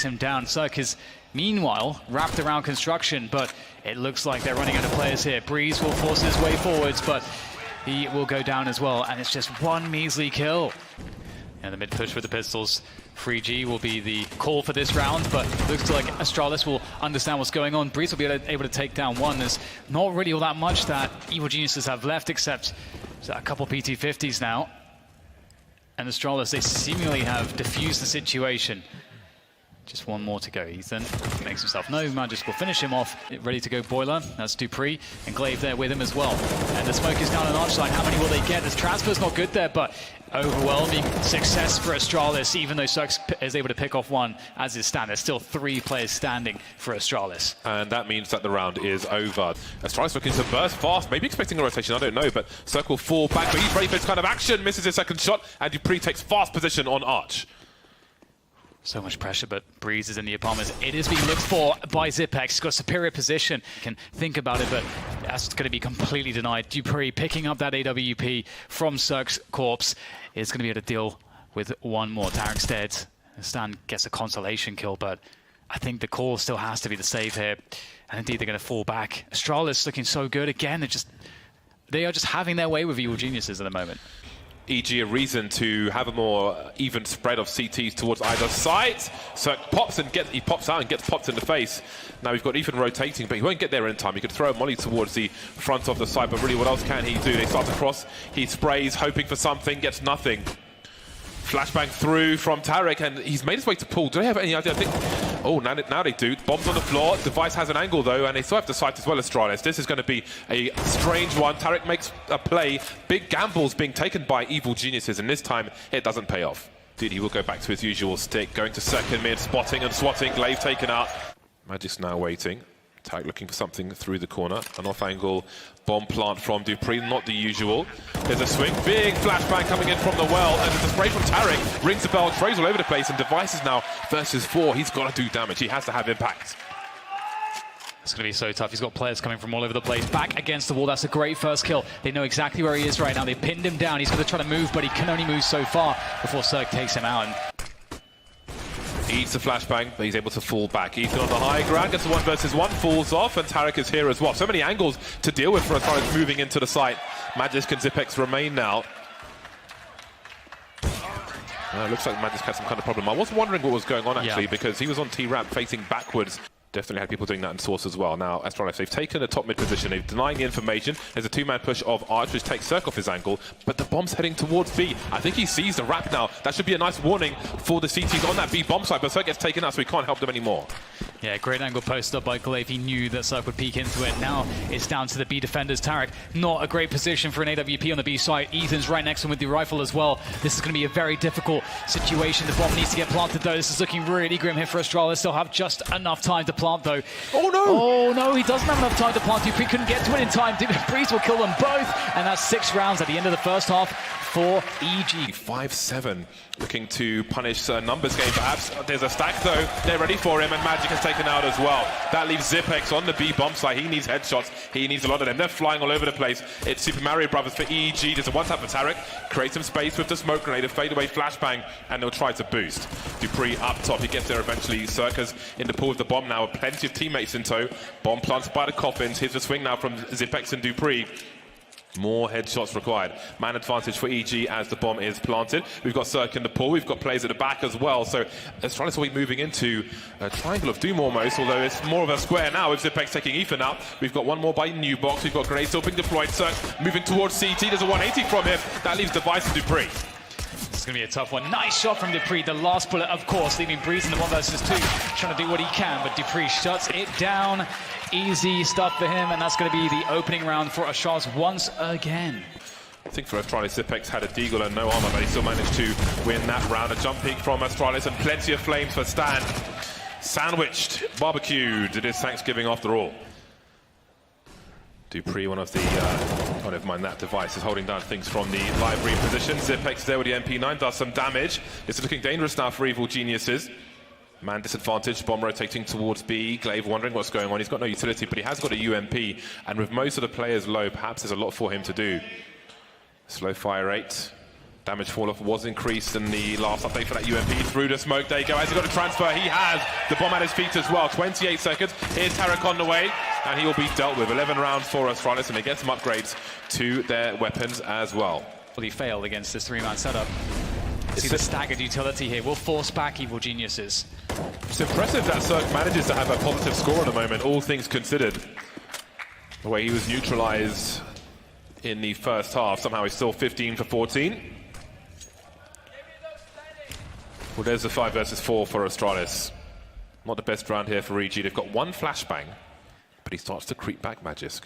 him down. Cirque is meanwhile wrapped around construction, but it looks like they're running out of players here. Breeze will force his way forwards, but he will go down as well, and it's just one measly kill. And the mid push with the pistols. 3G will be the call for this round, but looks like Astralis will understand what's going on. Breeze will be able to take down one. There's not really all that much that Evil Geniuses have left, except a couple PT-50s now. And Astralis, they seemingly have diffused the situation. Just one more to go. Ethan makes himself known. Magisk will finish him off. Ready to go Boiler. That's dupreeh and Glaive there with him as well. And the smoke is down on Archline. How many will they get? This transfer's not good there, but overwhelming success for Astralis, even though Cirque is able to pick off one as is stand. There's still 3 players standing for Astralis. And that means that the round is over. Astralis looking to burst fast, maybe expecting a rotation, I don't know, but Cirque will fall back, but he's ready for this kind of action, misses his second shot, and dupreeh takes fast position on Arch. So much pressure, but Breeze is in the apartments. It is being looked for by Zipex. He's got superior position. Can think about it, but that's going to be completely denied. dupreeh picking up that AWP from Cirque's corpse is going to be able to deal with one more. Tarek's dead. Stan gets a consolation kill, but I think the call still has to be the save here. And indeed, they're going to fall back. Astralis looking so good again. They are just having their way with Evil Geniuses at the moment. EG a reason to have a more even spread of CTs towards either side. So pops and he pops out and gets popped in the face. Now we've got Ethan rotating, but he won't get there in time. He could throw a molly towards the front of the side, but really what else can he do? They start to cross, he sprays, hoping for something, gets nothing. Flashbang through from Tarek, and he's made his way to pool. Do they have any idea? I think, oh, now they do. Bombs on the floor. Device has an angle, though, and they still have to sight as well as Astralis. This is going to be a strange one. Tarek makes a play. Big gambles being taken by Evil Geniuses, and this time it doesn't pay off. Dude, he will go back to his usual stick, going to second mid, spotting and swatting. Glaive taken out. Magisk's now waiting. Tarek looking for something through the corner. An off-angle bomb plant from dupreeh, not the usual. There's a swing, big flashbang coming in from the well, and the spray from Tarek rings the bell, sprays all over the place, and Device is now versus 4. He's got to do damage. He has to have impact. It's going to be so tough. He's got players coming from all over the place. Back against the wall. That's a great first kill. They know exactly where he is right now. They pinned him down. He's going to try to move, but he can only move so far before Cirque takes him out. He eats the flashbang, but he's able to fall back. Ethan on the high ground, gets the 1 versus 1, falls off, and Tarek is here as well. So many angles to deal with for as far as moving into the site. Magisk and Zipex remain now. Looks like Magisk had some kind of problem. I was wondering what was going on, actually, because he was on T-ramp facing backwards. Definitely had people doing that in Source as well. Now, Astralis, they've taken the top mid position. They're denying the information. There's a 2-man push of Arch, which takes Cirque off his angle, but the bomb's heading towards B. I think he sees the wrap now. That should be a nice warning for the CTs on that B bomb site, but Cirque gets taken out, so he can't help them anymore. Yeah, great angle posted up by Glaive. He knew that Cirque would peek into it. Now it's down to the B defenders. Tarek, not a great position for an AWP on the B side. Ethan's right next to him with the rifle as well. This is going to be a very difficult situation. The bomb needs to get planted, though. This is looking really grim here for Astralis. They'll have just enough time to plant, though. Oh, no! Oh, no, he doesn't have enough time to plant. dupreeh couldn't get to it in time. Breeze will kill them both, and that's 6 rounds at the end of the first half for EG. 5-7, looking to punish a numbers game, perhaps. There's a stack, though. They're ready for him, and Magisk has taken out as well. That leaves Zipex on the B bomb site. He needs headshots. He needs a lot of them. They're flying all over the place. It's Super Mario Brothers for EG. There's a one-tap for Tarek. Create some space with the smoke grenade, a fadeaway flashbang, and they'll try to boost. dupreeh up top. He gets there eventually. Cirque's in the pool with the bomb now. Plenty of teammates in tow. Bomb plants by the coffins. Here's the swing now from Zipex and dupreeh. More headshots required. Man advantage for EG as the bomb is planted. We've got Cirque in the pool. We've got players at the back as well. So Astralis will be moving into a triangle of doom almost, although it's more of a square now with Zipex taking Ethan out. We've got one more by New Box. We've got grenades still being deployed. Cirque moving towards CT. There's a 180 from him. That leaves Device and dupreeh. It's going to be a tough one. Nice shot from dupreeh. The last bullet, of course, leaving Breeze in the 1 versus 2, trying to do what he can, but dupreeh shuts it down. Easy stuff for him, and that's going to be the opening round for Astralis once again. I think for Astralis, Zipex had a deagle and no armor, but he still managed to win that round. A jump peek from Astralis and plenty of flames for Stan. Sandwiched, barbecued. It is Thanksgiving after all. dupreeh, one of the, oh, never mind, that Device is holding down things from the library position. Zipex there with the MP9 does some damage. It's looking dangerous now for Evil Geniuses. Man disadvantage, bomb rotating towards B. Glaive wondering what's going on. He's got no utility, but he has got a UMP. And with most of the players low, perhaps there's a lot for him to do. Slow fire rate. Damage fall-off was increased in the last update for that UMP. Through the smoke, there you go. Has he got a transfer? He has the bomb at his feet as well. 28 seconds. Here's Tarek on the way, and he will be dealt with. 11 rounds for Astralis, and they get some upgrades to their weapons as well. Well, he failed against this three-man setup. See the staggered utility here. We'll force back Evil Geniuses. It's impressive that Cirque manages to have a positive score at the moment, all things considered. The way he was neutralized in the first half, somehow he's still 15 for 14. Well, there's the 5 versus 4 for Astralis. Not the best round here for EG. They've got one flashbang, but he starts to creep back, Magisk.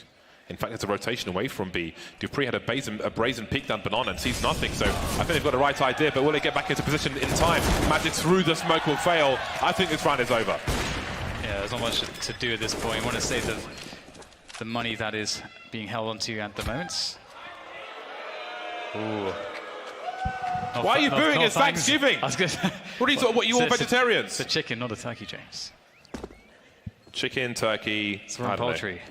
In fact, there's a rotation away from B. Dupree had a brazen peek down Banana and sees nothing, so I think they've got the right idea, but will they get back into position in time? Magic through the smoke will fail. I think this round is over. Yeah, there's not much to do at this point. You want to save the money that is being held onto at the moment. Ooh. Why are you booing? It's Thanksgiving. I was gonna What are you talking? What, you all vegetarians? It's a chicken, not a turkey, James. Chicken, turkey, It's from poultry.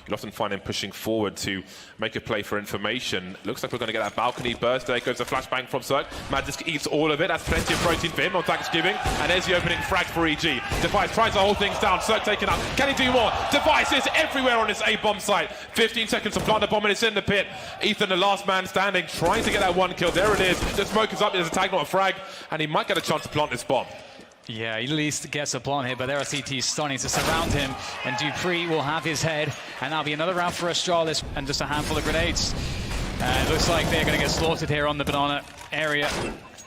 You'll often find him pushing forward to make a play for information. Looks like we're going to get that balcony burst. There goes the flashbang from Cirque. Magisk eats all of it. That's plenty of protein for him on Thanksgiving. And there's the opening frag for EG. Device tries to hold things down. Cirque taken up. Can he do more? Device is everywhere on this A-bomb site. 15 seconds to plant the bomb and it's in the pit. Ethan, the last man standing, trying to get that one kill. There it is. The smoke is up. There's a tag, not a frag. And he might get a chance to plant this bomb. Yeah, he at least gets a plant here, but there are CTs starting to surround him, and Dupree will have his head, and that'll be another round for Astralis, and just a handful of grenades. It looks like they're going to get slaughtered here on the Banana area.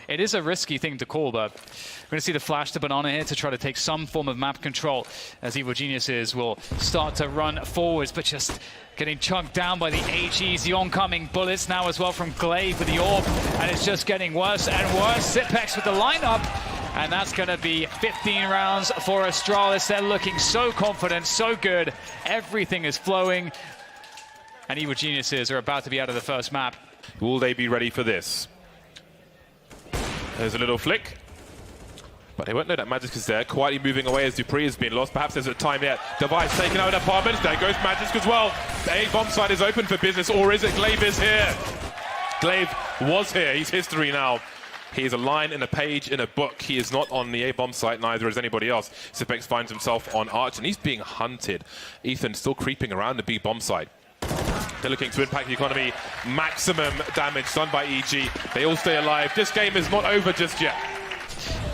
It is a risky thing to call, but we're going to see the flash to Banana here to try to take some form of map control, as Evil Geniuses will start to run forwards, but just getting chunked down by the HEs, the oncoming bullets now as well from Glaive with the orb, and it's just getting worse and worse. Zipex with the lineup. And that's going to be 15 rounds for Astralis. They're looking so confident, so good. Everything is flowing. And Evil Geniuses are about to be out of the first map. Will they be ready for this? There's a little flick. But they won't know that Magisk is there, quietly moving away as Dupree has been lost. Perhaps there's a time yet. Device taking out apartments. There goes Magisk as well. The A-bomb site is open for business, or is it? Glaive is here. Glaive was here. He's history now. He is a line in a page in a book. He is not on the A-bomb site, neither is anybody else. Zipex finds himself on Arch, and he's being hunted. Ethan still creeping around the B-bomb site. They're looking to impact the economy. Maximum damage done by EG. They all stay alive. This game is not over just yet.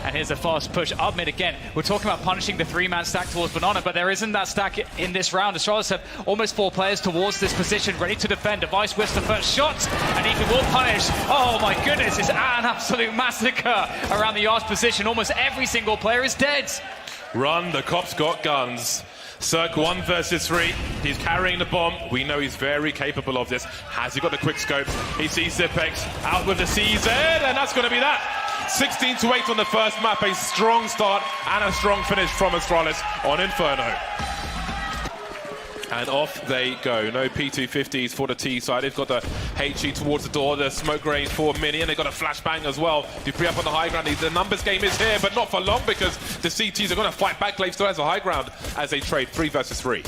And here's a fast push up mid again. We're talking about punishing the three-man stack towards Banana, but there isn't that stack in this round. Astralis have almost 4 players towards this position, ready to defend. Device whiffs the first shot, and Ethan will punish. Oh my goodness, it's an absolute massacre around the Arch position. Almost every single player is dead. Run, the cops got guns. Cirque 1 versus 3. He's carrying the bomb. We know he's very capable of this. Has he got the quick scope? He sees Zipex out with the CZ, and that's going to be that. 16-8 on the first map. A strong start and a strong finish from Astralis on Inferno. And off they go. No P250s for the T side. They've got the HE towards the door, the smoke range for Mini, and they've got a flashbang as well. Dupree up on the high ground. The numbers game is here, but not for long because the CTs are going to fight back. Glaive still has the high ground as they trade 3 versus 3.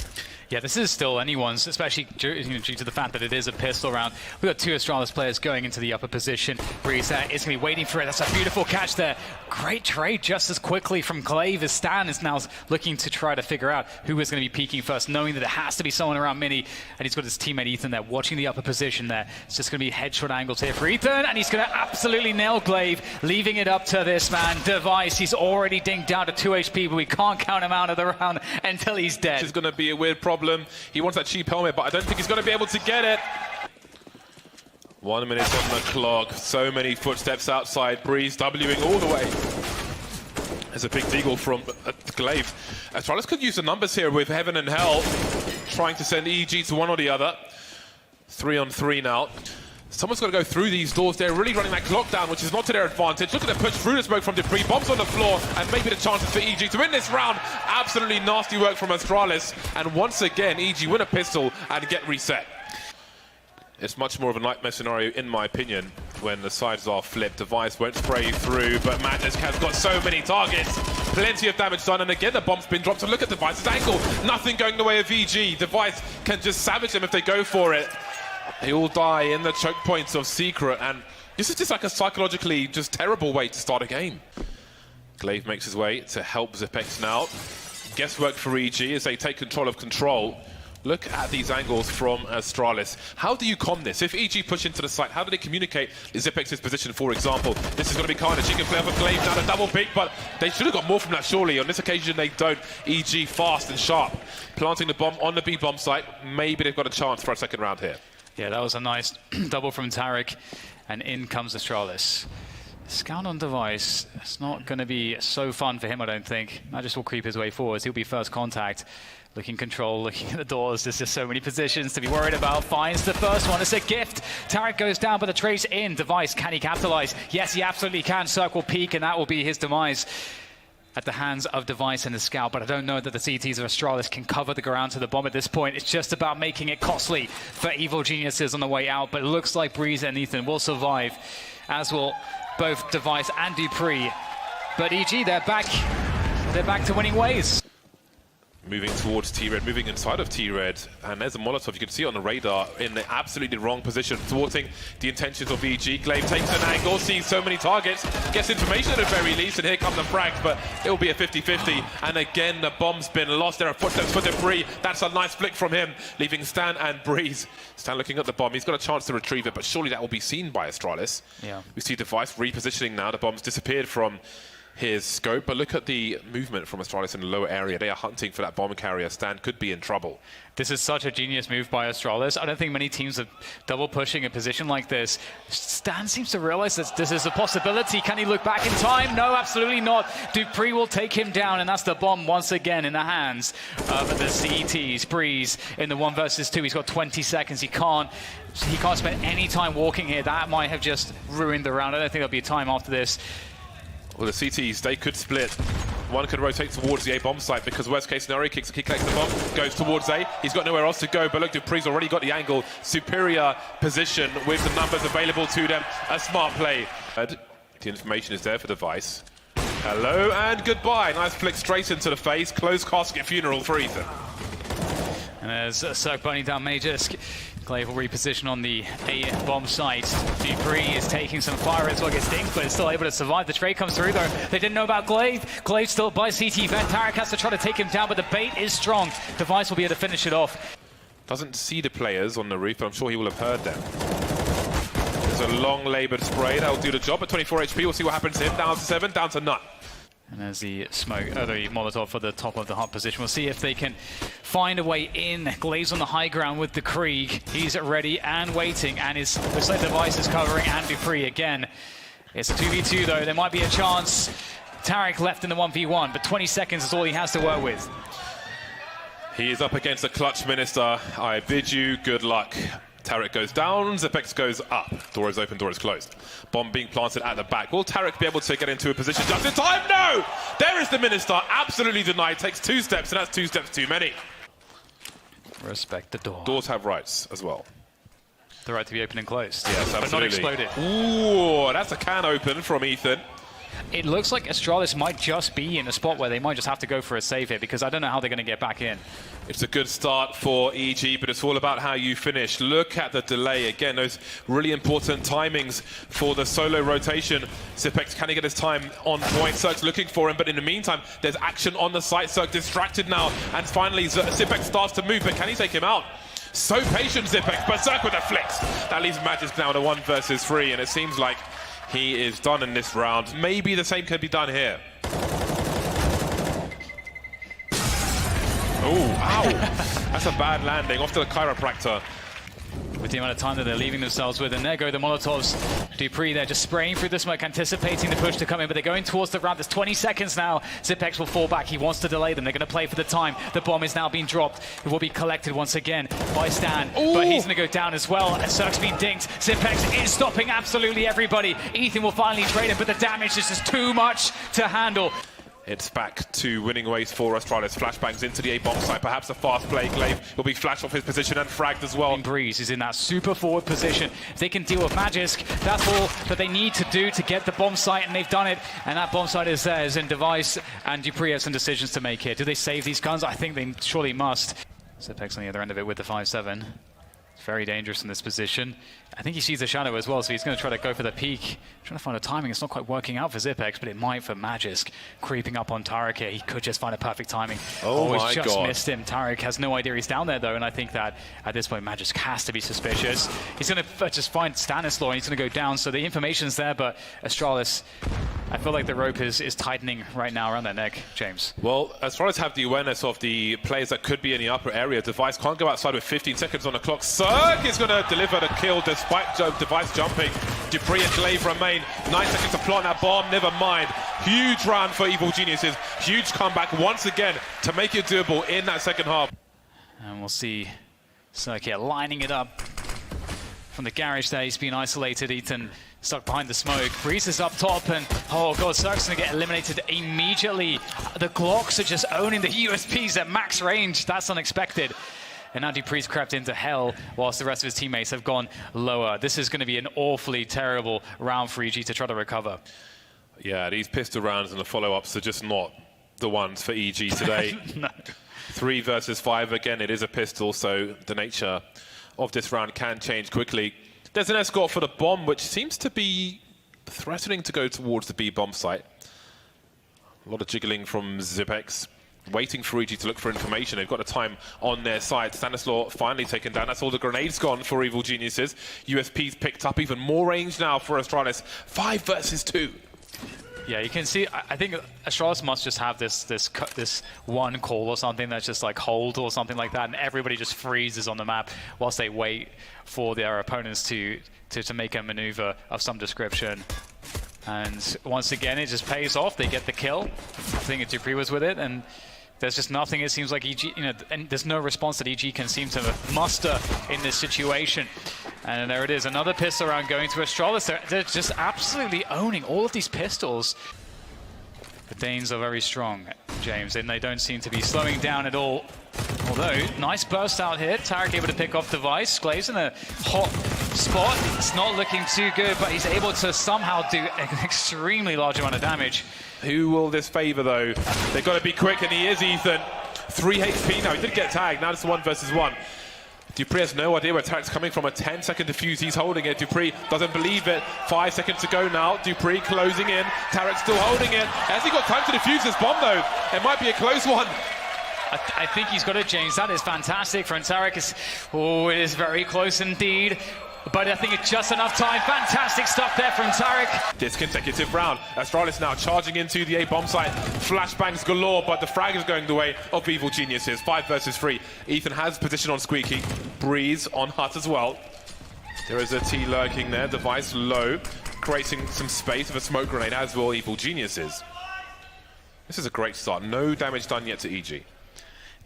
Yeah, this is still anyone's, especially due to the fact that it is a pistol round. We've got 2 Astralis players going into the upper position. Breeze is going to be waiting for it. That's a beautiful catch there. Great trade just as quickly from Glaive as Stan is now looking to try to figure out who is going to be peeking first, knowing that it has to be someone around Mini. And he's got his teammate Ethan there watching the upper position there. It's just going to be headshot angles here for Ethan, and he's going to absolutely nail Glaive, leaving it up to this man, Device. He's already dinged down to 2 HP, but we can't count him out of the round until he's dead. This is going to be a weird problem. He wants that cheap helmet, but I don't think he's going to be able to get it. 1 minute on the clock. So many footsteps outside. Breeze Wing all the way. There's a big deagle from Glaive. Astralis could use the numbers here with Heaven and Hell, trying to send EG to one or the other. 3 on 3 now. Someone's got to go through these doors. They're really running that clock down, which is not to their advantage. Look at the push through the smoke from Dupree. Bombs on the floor, and maybe the chances for EG to win this round. Absolutely nasty work from Astralis. And once again, EG win a pistol and get reset. It's much more of a nightmare scenario, in my opinion, when the sides are flipped. Device won't spray through, but Magisk has got so many targets. Plenty of damage done, and again the bomb's been dropped. So look at Device's ankle. Nothing going the way of EG. Device can just savage them if they go for it. They all die in the choke points of Secret, and This is just like a psychologically just terrible way to start a game. Glaive makes his way to help Zipex now. Guesswork for EG as they take control of control. Look at these angles from Astralis. How do you con this? If EG push into the site, how do they communicate Zipex's position, for example? This is going to be carnage. He can play off a Glaive down a double pick, but they should have got more from that, surely. On this occasion, they don't. EG fast and sharp. Planting the bomb on the B bomb site. Maybe they've got a chance for a second round here. Yeah, that was a nice double from Tarek, and in comes Astralis. Scout on device, it's not going to be so fun for him, I don't think. Magis will creep his way forwards. He'll be first contact. Looking control, looking at the doors. There's just so many positions to be worried about. Finds the first one. It's a gift. Tarek goes down, but the trace in. Device, can he capitalize? Yes, he absolutely can. Circle peak, and that will be his demise at the hands of Device and the Scout. But I don't know that the CTs of Astralis can cover the ground to the bomb at this point. It's just about making it costly for Evil Geniuses on the way out. But it looks like Breeze and Ethan will survive, as will both Device and Dupree. But EG, they're back to winning ways. Moving towards T-Red, moving inside of T-Red, and there's a Molotov. You can see it on the radar in the absolutely wrong position, thwarting the intentions of EG. Glaive takes an angle, sees so many targets, gets information at the very least, and here come the frags, but it will be a 50-50. And again, the bomb's been lost. There are footsteps for Dupree. That's a nice flick from him, leaving Stan and Breeze. Stan looking at the bomb. He's got a chance to retrieve it, but surely that will be seen by Astralis. Yeah. We see Device repositioning now. The bomb's disappeared from his scope, but look at the movement from Astralis in the lower area. They are hunting for that bomb carrier. Stan could be in trouble. This is such a genius move by Astralis. I don't think many teams are double pushing a position like this. Stan seems to realize that this is a possibility. Can he look back in time? No, absolutely not. Dupree will take him down, and that's the bomb once again in the hands of the CTs. Breeze in the 1 versus 2. He's got 20 seconds. He can't spend any time walking here. That might have just ruined the round. I don't think there'll be time after this. Well, the CTs, they could split. One could rotate towards the A bomb site because worst case scenario, he collects the bomb, goes towards A. He's got nowhere else to go, but look, Dupree's already got the angle. Superior position with the numbers available to them. A smart play. The information is there for Device. Hello and goodbye. Nice flick straight into the face. Closed casket funeral for Ethan. And there's a Cirque burning down Magisk. Glaive will reposition on the A bomb site. Dupree is taking some fire as well, gets dinged, but is still able to survive. The trade comes through though. They didn't know about Glaive. Glaive still by CT vent. Tarek has to try to take him down, but the bait is strong. Device will be able to finish it off. Doesn't see the players on the roof, but I'm sure he will have heard them. There's a long laboured spray that'll do the job at 24 HP. We'll see what happens to him. Down to 7, down to none. And there's the smoke, the Molotov for the top of the hut position. We'll see if they can find a way in. Glaive's on the high ground with the Krieg. He's ready and waiting, and his Device is covering, and Dupree again. It's a 2v2 though. There might be a chance. Tarek left in the 1v1, but 20 seconds is all he has to work with. He is up against the clutch minister. I bid you good luck. Tarek goes down, Zipex goes up. Door is open, door is closed. Bomb being planted at the back. Will Tarek be able to get into a position just in time? No! There is the minister, absolutely denied. Takes 2 steps, and that's 2 steps too many. Respect the door. Doors have rights as well. The right to be open and closed. Yes, absolutely. But not exploded. Ooh, that's a can open from Ethan. It looks like Astralis might just be in a spot where they might just have to go for a save here, because I don't know how they're going to get back in. It's a good start for EG, but it's all about how you finish. Look at the delay. Again, those really important timings for the solo rotation. Zipex, can he get his time on point? Cirque's looking for him, but in the meantime, there's action on the site. Cirque distracted now, and finally Zipex starts to move, but can he take him out? So patient, Zipex, but Cirque with the flicks. That leaves Magis now to 1 versus 3, and it seems like he is done in this round. Maybe the same can be done here. Oh, ow. That's a bad landing. Off to the chiropractor. With the amount of time that they're leaving themselves with, and there go the Molotovs. Dupree, they're just spraying through the smoke, anticipating the push to come in, but they're going towards the ramp. There's 20 seconds now. Zipex will fall back. He wants to delay them. They're going to play for the time. The bomb is now being dropped. It will be collected once again by Stan, but he's going to go down as well. And Cirque's been dinked. Zipex is stopping absolutely everybody. Ethan will finally trade him, but the damage is just too much to handle. It's back to winning ways for Astralis. Flashbangs into the A-bomb site. Perhaps a fast play. Glaive will be flashed off his position and fragged as well. Breeze is in that super forward position. If they can deal with Magisk, that's all that they need to do to get the bomb site, and they've done it. And that bomb site is theirs. And Device and Dupree have some decisions to make here. Do they save these guns? I think they surely must. Zipex on the other end of it with the 5-7. Very dangerous in this position. I think he sees the shadow as well, so he's going to try to go for the peek. Trying to find a timing. It's not quite working out for Zipex, but it might for Magisk. Creeping up on Tarek here. He could just find a perfect timing. Oh my he's just God. missed him. Tarek has no idea he's down there, though, and I think that at this point, Magisk has to be suspicious. He's going to just find Stanislaw, and he's going to go down, so the information's there, but Astralis, I feel like the rope is tightening right now around their neck, James. Well, Astralis have the awareness of the players that could be in the upper area. Device can't go outside with 15 seconds on the clock. Cirque is going to deliver the kill despite Device jumping. Dupree and Glaive remain. 9 seconds to plant that bomb, never mind. Huge round for Evil Geniuses. Huge comeback once again to make it doable in that second half. And we'll see Cirque here lining it up from the garage there. He's been isolated. Ethan stuck behind the smoke. Breeze is up top, and oh god, Cirque's going to get eliminated immediately. The Glocks are just owning the USPs at max range. That's unexpected. And now Dupree's crept into hell whilst the rest of his teammates have gone lower. This is going to be an awfully terrible round for EG to try to recover. Yeah, these pistol rounds and the follow-ups are just not the ones for EG today. No. 3 versus 5. Again, it is a pistol, so the nature of this round can change quickly. There's an escort for the bomb, which seems to be threatening to go towards the B bomb site. A lot of jiggling from Zipex, waiting for EG to look for information. They've got the time on their side. Stanislaw finally taken down. That's all the grenades gone for Evil Geniuses. USP's picked up even more range now for Astralis. 5 versus 2. Yeah, you can see, I think Astralis must just have this one call or something that's just like hold or something like that, and everybody just freezes on the map whilst they wait for their opponents to make a maneuver of some description. And once again, it just pays off. They get the kill. I think Dupree was with it, and there's just nothing, it seems like EG, and there's no response that EG can seem to muster in this situation. And there it is, another pistol round going to Astralis. They're just absolutely owning all of these pistols. The Danes are very strong, James, and they don't seem to be slowing down at all. Although, nice burst out here. Tarek able to pick off Device. Glaive's in a hot spot. It's not looking too good, but he's able to somehow do an extremely large amount of damage. Who will this favour, though? They've got to be quick, and he is, Ethan. 3 HP now. He did get tagged. Now it's 1 versus 1. Dupree has no idea where Tarek's coming from. A 10-second defuse. He's holding it. Dupree doesn't believe it. 5 seconds to go now. Dupree closing in. Tarek still holding it. Has he got time to defuse this bomb, though? It might be a close one. I think he's got it, James. That is fantastic from Tarek. Oh, it is very close indeed. But I think it's just enough time. Fantastic stuff there from Tarek. This consecutive round. Astralis now charging into the A bomb site. Flashbangs galore, but the frag is going the way of Evil Geniuses. 5 versus 3. Ethan has position on Squeaky. Breeze on Hut as well. There is a T lurking there. Device low, creating some space with a smoke grenade, as will Evil Geniuses. This is a great start. No damage done yet to EG.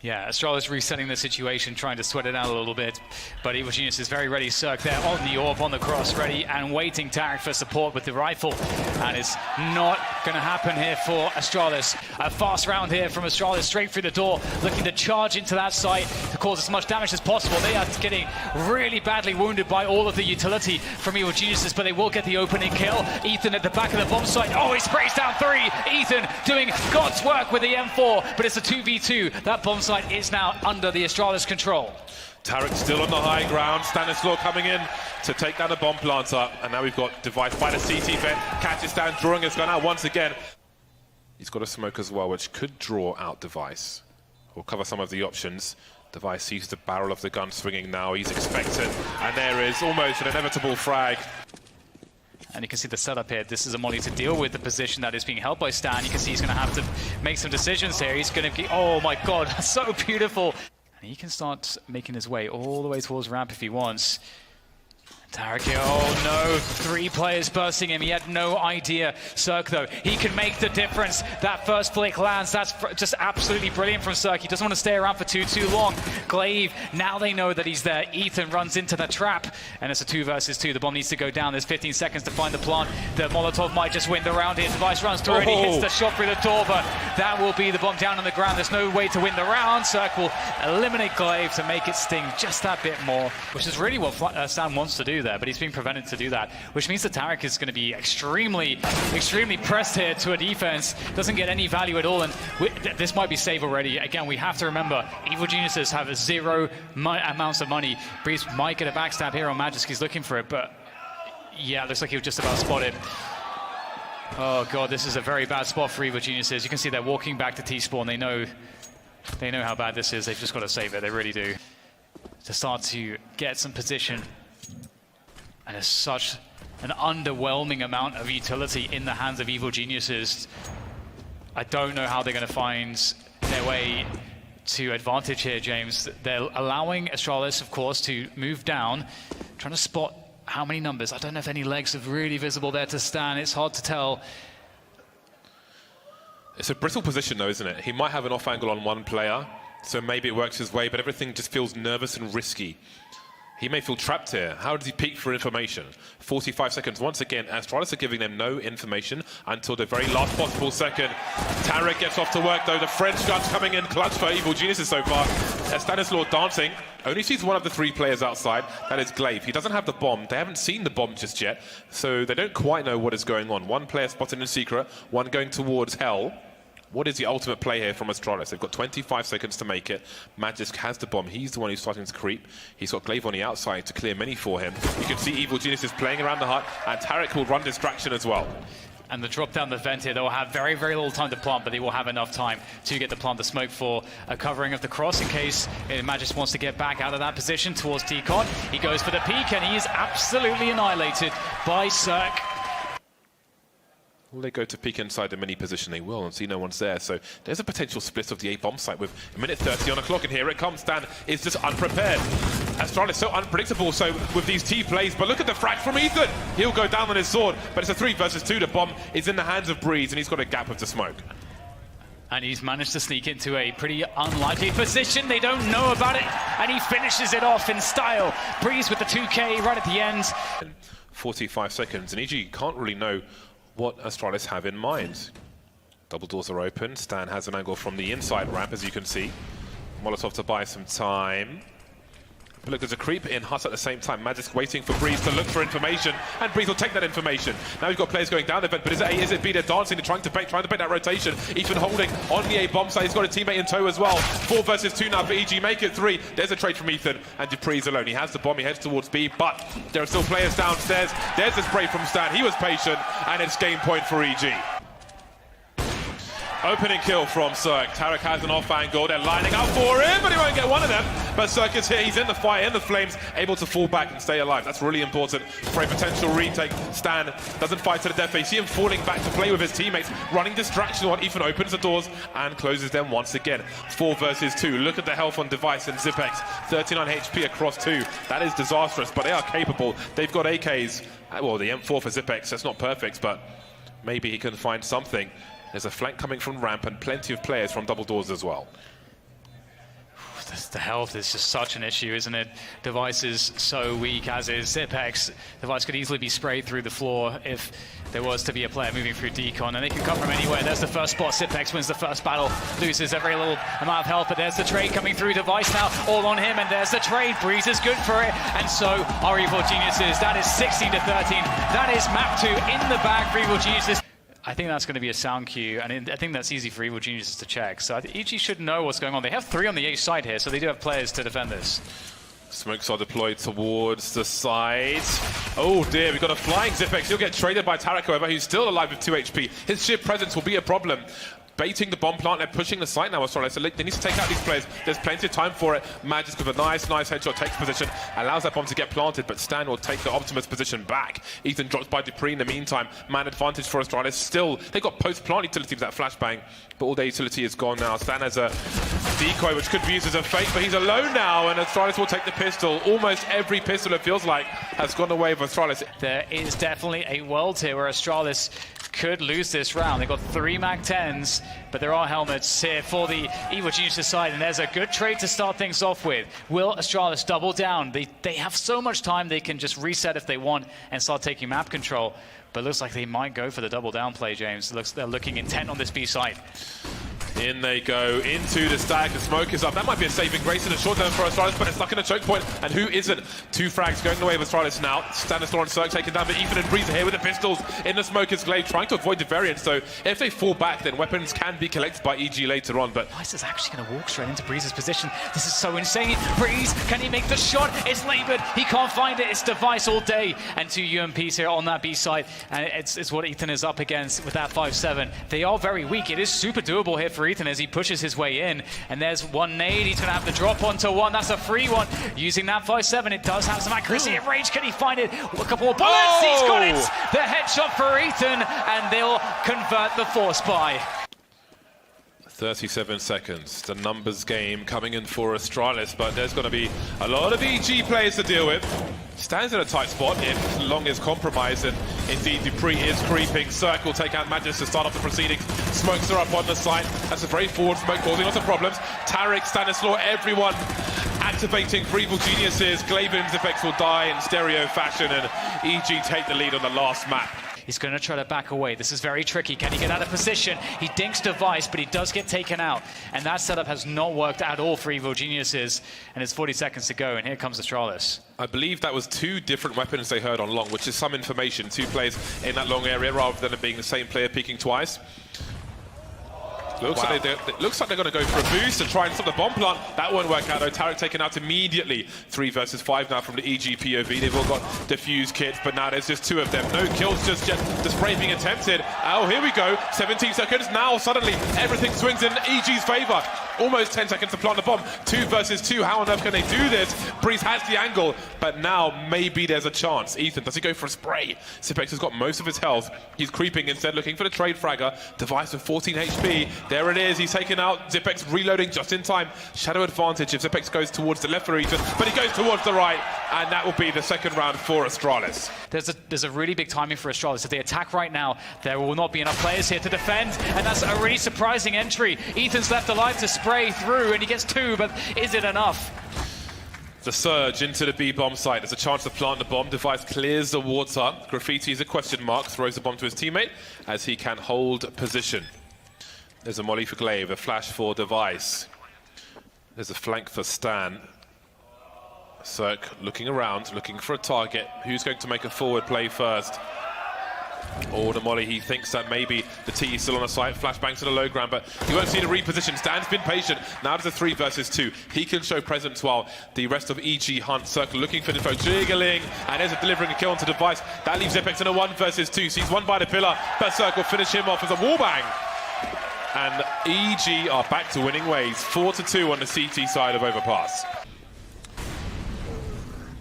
Yeah, Astralis resetting the situation, trying to sweat it out a little bit. But Evil Genius is very ready. Cirque there on the orb, on the cross, ready and waiting. Tarek for support with the rifle. And it's not going to happen here for Astralis. A fast round here from Astralis, straight through the door, looking to charge into that site to cause as much damage as possible. They are getting really badly wounded by all of the utility from Evil Geniuses, but they will get the opening kill. Ethan at the back of the bomb site. Oh, he sprays down 3. Ethan doing God's work with the M4, but it's a 2v2. That bomb site is now under the Astralis control. Tarek still on the high ground. Stanislaw coming in to take down the bomb planter. And now we've got Device by the CT vent. Catches down, drawing his gun out once again. He's got a smoke as well, which could draw out Device. We'll cover some of the options. Device sees the barrel of the gun swinging now. He's expectant. And there is almost an inevitable frag. And you can see the setup here. This is a molly to deal with the position that is being held by Stan. You can see he's going to have to make some decisions here. He's going to be, oh my god, that's so beautiful. And he can start making his way all the way towards ramp if he wants. Tarek here, oh no, 3 players bursting him. He had no idea. Cirque, though, he can make the difference. That first flick lands. That's just absolutely brilliant from Cirque. He doesn't want to stay around for too long. Glaive, now they know that he's there. Ethan runs into the trap, and it's a 2 versus 2. The bomb needs to go down. There's 15 seconds to find the plant. The Molotov might just win the round here. Device runs through and he hits the shot through the door, but that will be the bomb down on the ground. There's no way to win the round. Cirque will eliminate Glaive to make it sting just that bit more, which is really what Stan wants to do. there, but he's being prevented to do that, which means that Tarek is going to be extremely pressed here to a defense. Doesn't get any value at all, and this might be save already. Again, we have to remember, Evil Geniuses have a zero amounts of money. Breeze might get a backstab here on Magisk. He's looking for it, but yeah, looks like he was just about spotted. Oh god, this is a very bad spot for Evil Geniuses. You can see they're walking back to T-spawn. They know how bad this is. They've just got to save it. They really do. To start to get some position. And there's such an underwhelming amount of utility in the hands of Evil Geniuses. I don't know how they're going to find their way to advantage here, James. They're allowing Astralis, of course, to move down, trying to spot how many numbers. I don't know if any legs are really visible there to Stan. It's hard to tell. It's a brittle position, though, isn't it? He might have an off angle on one player, so maybe it works his way, but everything just feels nervous and risky. He may feel trapped here. How does he peek for information? 45 seconds. Once again, Astralis are giving them no information until the very last possible second. Tarek gets off to work, though. The French gun's coming in clutch for Evil Geniuses so far. Stanislaw dancing. Only sees one of the three players outside. That is Glaive. He doesn't have the bomb. They haven't seen the bomb just yet, so they don't quite know what is going on. One player spotted in secret, one going towards Hell. What is the ultimate play here from Astralis? They've got 25 seconds to make it. Magisk has the bomb. He's the one who's starting to creep. He's got Glaive on the outside to clear many for him. You can see Evil Geniuses playing around the hut, and Tarek will run distraction as well. And the drop down the vent here, they'll have very little time to plant, but they will have enough time to get the plant the smoke for a covering of the cross in case Magisk wants to get back out of that position towards Decon. He goes for the peek, and he is absolutely annihilated by Cirque. Will they go to peek inside the mini position? They will, and see no one's there. So there's a potential split of the A bomb site with a minute 30 on the clock, and here it comes. Stan is just unprepared. Astralis so unpredictable, so with these T plays, but look at the frag from Ethan. He'll go down on his sword, but it's a 3 versus 2. The bomb is in the hands of Breeze, and he's got a gap with the smoke. And he's managed to sneak into a pretty unlikely position. They don't know about it, and he finishes it off in style. Breeze with the 2K right at the end. 45 seconds, and EG can't really know what Astralis have in mind. Double doors are open. Stan has an angle from the inside ramp, as you can see. Molotov to buy some time. But look, there's a creep in hut at the same time. Magisk waiting for Breeze to look for information, and Breeze will take that information. Now we've got players going down the vent, but is it A, is it B? They're dancing, they're trying to bait that rotation. Ethan holding on the A bomb site. He's got a teammate in tow as well. 4 versus 2 now for EG. Make it 3. There's a trade from Ethan, and Dupree's alone. He has the bomb, he heads towards B, but there are still players downstairs. There's the spray from Stan. He was patient, and it's game point for EG. Opening kill from Cirque. Tarek has an off angle. They're lining up for him, but he won't get one of them. But Cirque is here. He's in the fire, in the flames, able to fall back and stay alive. That's really important for a potential retake. Stan doesn't fight to the death. You see him falling back to play with his teammates, running distraction on. Ethan opens the doors and closes them once again. 4 versus 2. Look at the health on Device and Zipex. 39 HP across 2. That is disastrous, but they are capable. They've got AKs. Well, the M4 for Zipex, that's not perfect, but maybe he can find something. There's a flank coming from ramp and plenty of players from double doors as well. The health is just such an issue, isn't it? Device is so weak, as is Zipex. Device could easily be sprayed through the floor if there was to be a player moving through Decon, and they can come from anywhere. There's the first spot. Zipex wins the first battle, loses a very little amount of health, but there's the trade coming through. Device now all on him, and there's the trade. Breeze is good for it, and so are Evil Geniuses. That is 16 to 13. That is map 2 in the bag for Evil Geniuses. I think that's going to be a sound cue, and I think that's easy for Evil Geniuses to check. So I think EG should know what's going on. They have 3 on the A side here, so they do have players to defend this. Smokes are deployed towards the side. Oh dear, we've got a flying Zipex. He'll get traded by Tarek, however. He's still alive with 2 HP. His sheer presence will be a problem. Baiting the bomb plant, they're pushing the site now, Astralis. So they need to take out these players. There's plenty of time for it. Magisk with a nice headshot, takes position, allows that bomb to get planted, but Stan will take the Optimus position back. Ethan drops by Dupree in the meantime. Man advantage for Astralis. Still, they've got post-plant utility with that flashbang, but all their utility is gone now. Stan has a decoy, which could be used as a fake, but he's alone now, and Astralis will take the pistol. Almost every pistol, it feels like, has gone away with Astralis. There is definitely a world here where Astralis could lose this round. They've got 3 Mag-10s, but there are helmets here for the Evil Geniuses side, and there's a good trade to start things off with. Will Astralis double down? They have so much time, they can just reset if they want and start taking map control, but it looks like they might go for the double down play, James. It looks they're looking intent on this B side. In they go into the stack. The smoke is up. That might be a saving grace in the short term for Astralis, but it's stuck in a choke point. And who isn't? 2 frags going away with Astralis now. Stanislaw and Cirque taken down, but Ethan and Breeze are here with the pistols in the smoker's glaive, trying to avoid the variant. So if they fall back, then weapons can be collected by EG later on. But Device is actually going to walk straight into Breeze's position. This is so insane. Breeze, can he make the shot? It's labored. He can't find it. It's Device all day. And 2 UMPs here on that B side. And it's what Ethan is up against with that 5-7. They are very weak. It is super doable here for Ethan as he pushes his way in. And there's one nade. He's going to have the drop onto one. That's a free one. Using that 5-7, it does have some accuracy and range. Can he find it? A couple more bullets. Oh! He's got it. The headshot for Ethan. And they'll convert the force buy. 37 seconds. The numbers game coming in for Astralis, but there's going to be a lot of EG players to deal with. Stands in a tight spot if Long is compromised, and indeed Dupree is creeping. Cirque will take out Magnus to start off the proceedings. Smokes are up on the site. That's a very forward smoke, causing lots of problems. Tarek, Stanislaw, everyone activating for Evil Geniuses. Glaive and Zipex will die in stereo fashion, and EG take the lead on the last map. He's going to try to back away. This is very tricky. Can he get out of position? He dinks Device, but he does get taken out. And that setup has not worked at all for Evil Geniuses. And it's 40 seconds to go, and here comes Astralis. I believe that was 2 different weapons they heard on Long, which is some information. 2 players in that Long area rather than it being the same player peeking twice. Looks like they're going to go for a boost and try and stop the bomb plant. That won't work out though. Tarek taken out immediately. 3 versus 5 now from the EG POV. They've all got defuse kits, but now there's just 2 of them. No kills just yet. The spray being attempted. Oh, here we go. 17 seconds. Now suddenly everything swings in EG's favor. Almost 10 seconds to plant the bomb. 2 versus 2. How on earth can they do this? Breeze has the angle, but now maybe there's a chance. Ethan, does he go for a spray? Zipex has got most of his health. He's creeping instead, looking for the trade fragger. Device with 14 HP. There it is. He's taken out. Zipex reloading just in time. Shadow advantage if Zipex goes towards the left for Ethan, but he goes towards the right, and that will be the second round for Astralis. There's a really big timing for Astralis. If they attack right now, there will not be enough players here to defend, and that's a really surprising entry. Ethan's left alive to spray through, and he gets 2, but is it enough? The surge into the B bomb site. There's a chance to plant the bomb. Device clears the water. Graffiti is a question mark. Throws the bomb to his teammate as he can hold position. There's a molly for Glaive, a flash for Device. There's a flank for Stan. Cirque looking around, looking for a target. Who's going to make a forward play first? Or the molly, he thinks that maybe the T is still on the site. Flashbangs to the low ground, but he won't see the reposition. Stan's been patient. Now there's a 3 versus 2. He can show presence while the rest of EG hunt. Circle looking for info, jiggling, and there's a delivering a kill onto Device. That leaves Zipex in a 1 versus 2. Sees one by the pillar, but Circle finish him off as a wallbang. And EG are back to winning ways. 4-2 on the CT side of Overpass.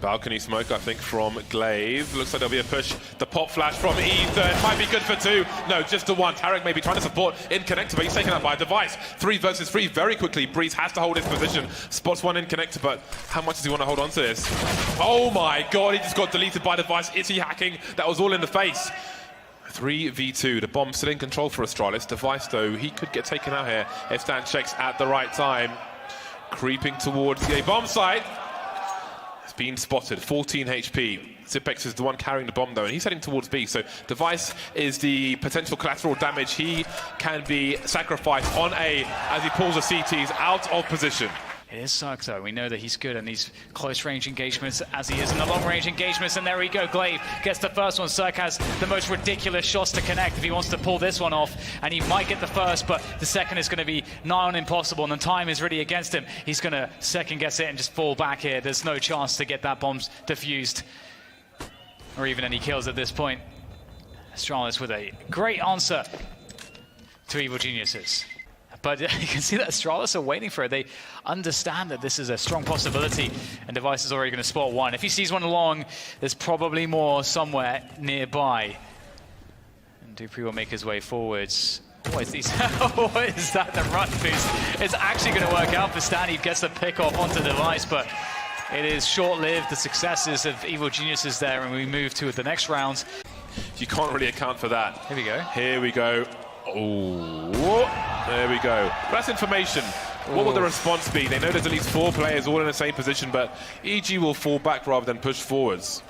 Balcony smoke, I think, from Glaive. Looks like there'll be a push. The pop flash from Ethan might be good for 2. No, just the 1. Tarek maybe trying to support in connector, but he's taken out by a Device. 3 versus 3 very quickly. Breeze has to hold his position. Spots 1 in connector, but how much does he want to hold on to this? Oh my God, he just got deleted by Device. Is he hacking? That was all in the face. 3v2. The bomb still in control for Astralis. Device, though, he could get taken out here if Stan checks at the right time. Creeping towards the bomb site. Been spotted, 14 HP. Zipex is the one carrying the bomb though, and he's heading towards B, so Device is the potential collateral damage. He can be sacrificed on A as he pulls the CTs out of position. It is Cirque though. We know that he's good in these close range engagements as he is in the long range engagements, and there we go. Glaive gets the first one. Cirque has the most ridiculous shots to connect if he wants to pull this one off, and he might get the first, but the second is going to be nigh on impossible, and the time is really against him. He's going to second guess it and just fall back here. There's no chance to get that bomb defused or even any kills at this point. Astralis with a great answer to Evil Geniuses. But you can see that Astralis are waiting for it. They understand that this is a strong possibility, and Device is already going to spot 1. If he sees one along, there's probably more somewhere nearby. And Dupree will make his way forwards. What is these? What is that? The run boost. It's actually going to work out for Stan. He gets the pick off onto Device, but it is short-lived. The successes of Evil Geniuses there, and we move to the next round. You can't really account for that. Here we go. Here we go. Oh, there we go. That's information. What will the response be? They know there's at least 4 players all in the same position, but EG will fall back rather than push forwards.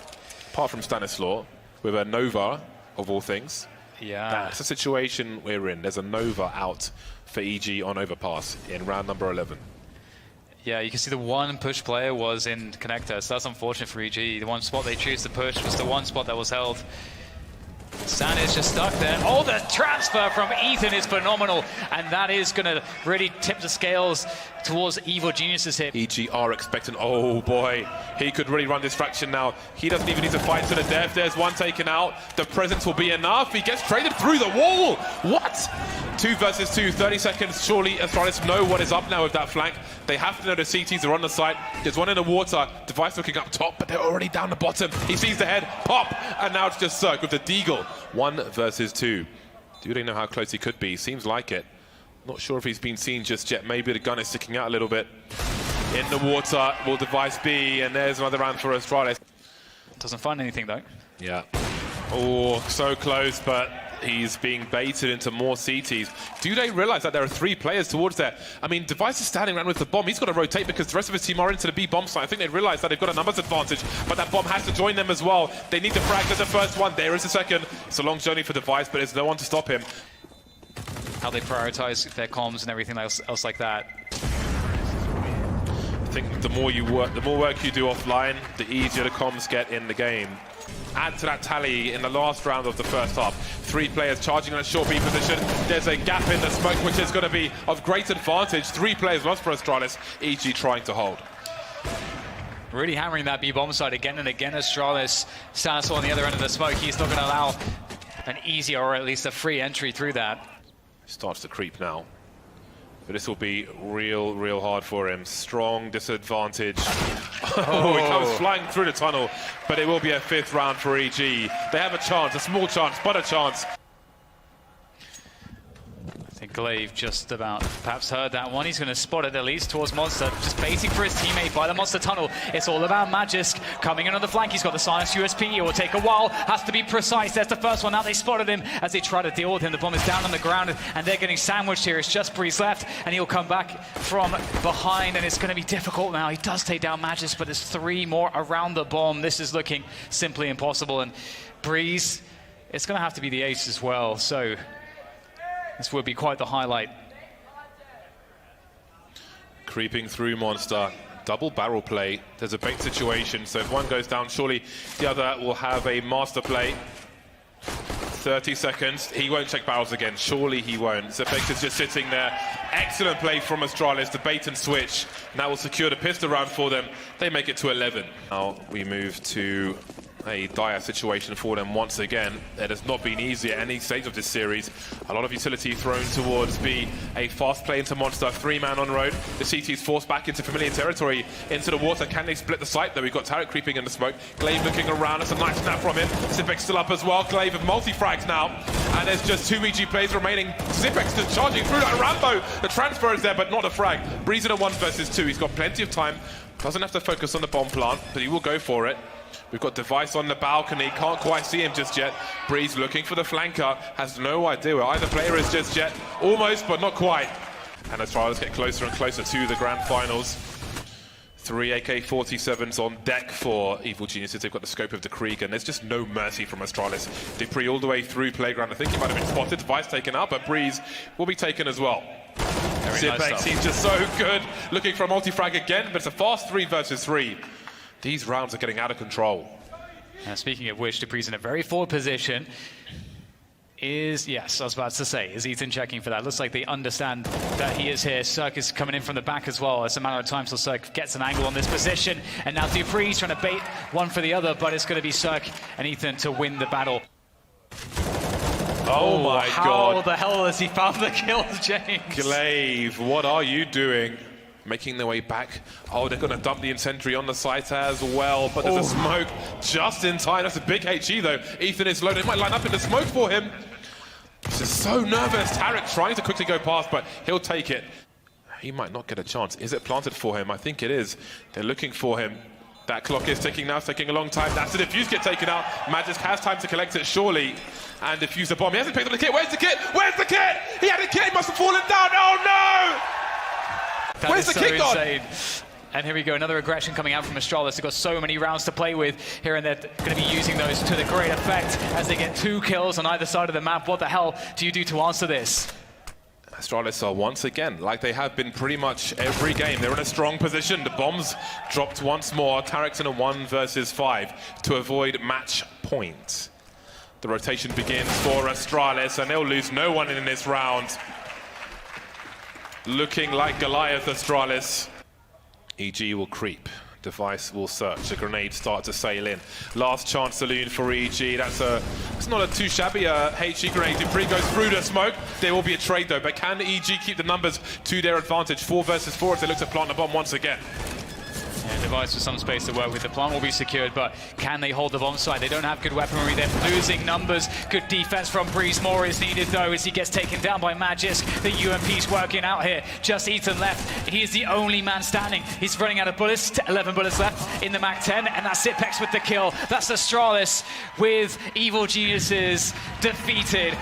Apart from Stanislaw, with a Nova, of all things. Yeah. That's the situation we're in. There's a Nova out for EG on overpass in round number 11. Yeah, you can see the one push player was in connector, so that's unfortunate for EG. The one spot they choose to push was the one spot that was held. San is just stuck there. Oh, the transfer from Ethan is phenomenal, and that is going to really tip the scales towards Evil Genius's hit. EG are expecting, oh boy, he could really run this fraction now. He doesn't even need to fight to the death. There's one taken out. The presence will be enough. He gets traded through the wall. What? 2 versus 2, 30 seconds. Surely Astralis know what is up now with that flank. They have to know the CTs are on the site. There's one in the water. Device looking up top, but they're already down the bottom. He sees the head pop, and now it's just Cirque with the Deagle. 1 versus 2. Do they know how close he could be? Seems like it. Not sure if he's been seen just yet. Maybe the gun is sticking out a little bit. In the water will Device be, and there's another round for Astralis. Doesn't find anything though. Yeah. Oh, so close, but he's being baited into more CTs. Do they realize that there are 3 players towards there? I mean, Device is standing around with the bomb. He's got to rotate because the rest of his team are into the B bomb site. I think they realize that they've got a numbers advantage, but that bomb has to join them as well. They need to frag. There's the first one. There is the second. It's a long journey for Device, but there's no one to stop him. How they prioritize their comms and everything else like that. I think the more work you do offline, the easier the comms get in the game. Add to that tally in the last round of the first half. 3 players charging on a short B position. There's a gap in the smoke, which is going to be of great advantage. 3 players lost for Astralis, EG trying to hold. Really hammering that B bomb side again and again. Astralis, Sasso on the other end of the smoke. He's not going to allow an easy or at least a free entry through that. Starts to creep now. But this will be real hard for him. Strong disadvantage. Oh, he comes flying through the tunnel. But it will be a 5th round for EG. They have a chance, a small chance, but a chance. I think Glaive just about perhaps heard that one. He's going to spot it at least towards Monster, just baiting for his teammate by the Monster tunnel. It's all about Magisk coming in on the flank. He's got the silence USP. It will take a while, has to be precise. There's the first one. Now they spotted him as they try to deal with him. The bomb is down on the ground and they're getting sandwiched here. It's just Breeze left and he'll come back from behind and it's going to be difficult now. He does take down Magisk, but there's 3 more around the bomb. This is looking simply impossible, and Breeze, it's going to have to be the ace as well. So this will be quite the highlight. Creeping through Monster. Double barrel play. There's a bait situation, so if one goes down, surely the other will have a master play. 30 seconds. He won't check barrels again. Surely he won't. Zepex is just sitting there. Excellent play from Astralis. The bait and switch. Now will secure the pistol round for them. They make it to 11. Now we move to a dire situation for them once again. It has not been easy at any stage of this series. A lot of utility thrown towards B. A fast play into Monster, 3-man on road. The CT's forced back into familiar territory, into the water. Can they split the site though? We've got Tarek creeping in the smoke. Glaive looking around. That's a nice snap from him. Zipex still up as well. Glaive with multi-frags now. And there's just 2 EG players remaining. Zipex just charging through like Rambo. The transfer is there, but not a frag. Breeze in a 1 versus 2. He's got plenty of time. Doesn't have to focus on the bomb plant, but he will go for it. We've got Device on the balcony, can't quite see him just yet. Breeze looking for the flanker, has no idea where either player is just yet. Almost, but not quite. And Astralis get closer and closer to the grand finals. 3 AK-47s on deck for Evil Geniuses. They've got the scope of the Krieg, and there's just no mercy from Astralis. Dupree all the way through Playground. I think he might have been spotted. Device taken out, but Breeze will be taken as well. Zipex, he's just so good. Looking for a multi-frag again, but it's a fast 3 versus 3. These rounds are getting out of control. Speaking of which, Dupree's in a very forward position. Yes, I was about to say, is Ethan checking for that? Looks like they understand that he is here. Cirque is coming in from the back as well. It's a matter of time till Cirque gets an angle on this position. And now Dupree's trying to bait one for the other, but it's going to be Cirque and Ethan to win the battle. Oh my God. How the hell has he found the kill, James? Glaive, what are you doing? Making their way back. Oh, they're going to dump the incendiary on the site as well, but there's a smoke just in time. That's a big HE though. Ethan is low. They might line up in the smoke for him. This is so nervous. Tarek trying to quickly go past, but he'll take it. He might not get a chance. Is it planted for him? I think it is. They're looking for him. That clock is ticking now. It's taking a long time. That's the defuse get taken out. Magisk has time to collect it, surely, and defuse the bomb. He hasn't picked up the kit. Where's the kit? Where's the kit? He had a kit. He must have fallen down. Oh no! That Where's the so kick insane. And here we go, another aggression coming out from Astralis. They've got so many rounds to play with here, and they're going to be using those to the great effect as they get 2 kills on either side of the map. What the hell do you do to answer this? Astralis are once again, like they have been pretty much every game, they're in a strong position. The bombs dropped once more. Tarek's in a 1 versus 5 to avoid match point. The rotation begins for Astralis, and they'll lose no one in this round. Looking like Goliath, Astralis. EG will creep. Device will search. A grenade start to sail in. Last chance saloon for EG. It's not a too shabby HE grenade. Dupree goes through the smoke. There will be a trade though, but can EG keep the numbers to their advantage? 4 versus 4 as they look to plant the bomb once again. Yeah, Device with some space to work with. The plant will be secured, but can they hold the bomb site? They don't have good weaponry. They're losing numbers. Good defense from Breeze. More is needed though as he gets taken down by Magisk. The UMP's working out here. Just Ethan left. He is the only man standing. He's running out of bullets. 11 bullets left in the MAC-10, and that's Sipex with the kill. That's Astralis with Evil Geniuses defeated.